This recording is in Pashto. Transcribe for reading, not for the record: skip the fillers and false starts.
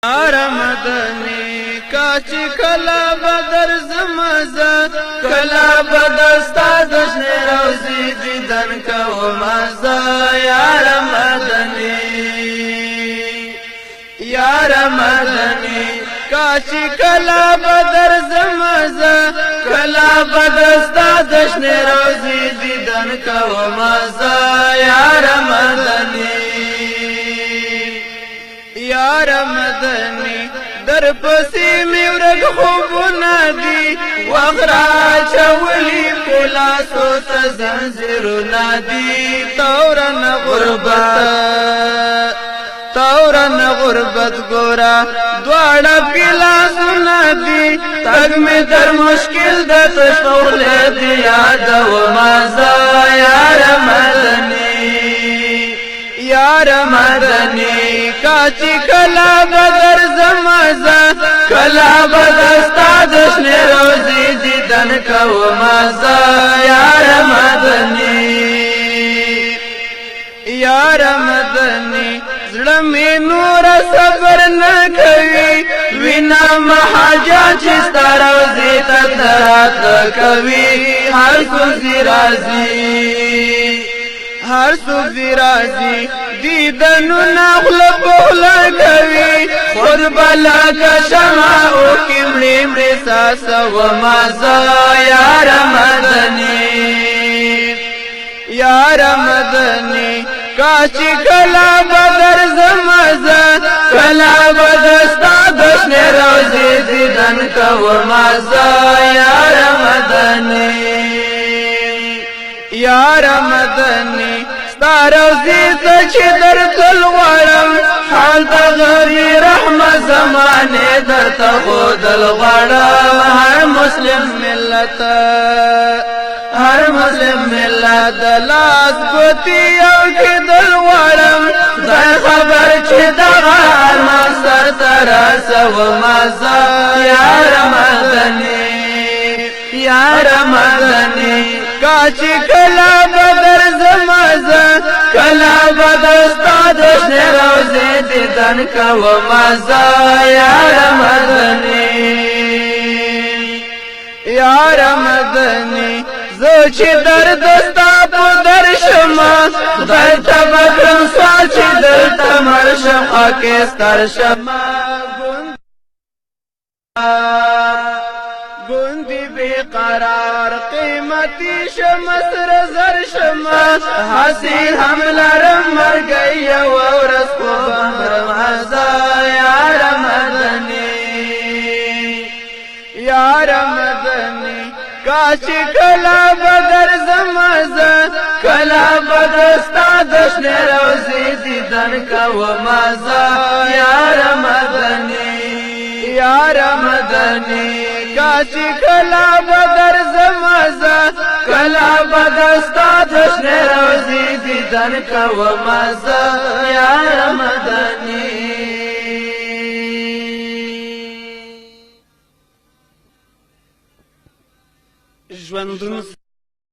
یار مدنی کاچی کلا بدر زمزه کلا بدستا دشن روزی دیدن کو مزه یار مدنی یار مدنی کاچی کلا بدر زمزه کلا بدستا دشن روزی دیدن کو مزه یار مدنی یار مدنی در پسی می ورگ خوبونا دی وغرا چولی پلاسو تزنزیرونا دی تورن غربت گورا دوارا پلاسونا دی تگ می در مشکل دا تشغول دی یاد و مازا یار مدنی یار مدنی کاچی کلا بدر زمزه کلا بدستا دشن روزی دیدن کو مزه یار مدنی یار مدنی زړه می نور صبر نه کوي وینا محاجا چې ستاره روزی ته درات کوي هر کوزي راځي هر سوزی رازی دیدنو نغل بولا کوي خود بلا کشما او کمری مری ساسا و مازا یار مدنی یار مدنی کاچی کلا بدر زمزه کلا بدستا دشن روزی دیدن کو مازا یار مدنی یار مدنی ستا روزی تچی در تل غوارم حال تا غری رحم زمانه در تا خودل غوارم هر مسلم ملت دلاس گوتی او کی دل غوارم در خبر چی دغار ما سر تراس و مازا یار مدنی یار مدنی کاچی کلا بدر زمزه کلا بدستا دشن روزی دیدن کو مزه یار مدنی یار مدنی زو چی در دستا پودر شما در تبکرم سوال چی در تمر شما کستر شما گوندی بیقرار قیمتی شما سر زر شما حسین حملرم مر گئی ورس کو بمرم عزا یار مدنی یار مدنی کاچی کلا بدر زمزه کلا بدستا دشن روزی دیدن کو مزا یار مدنی یار مدنی کاچی کلا بدر زمزه کلا بدستا دشن روزی دیدن کو مزه یار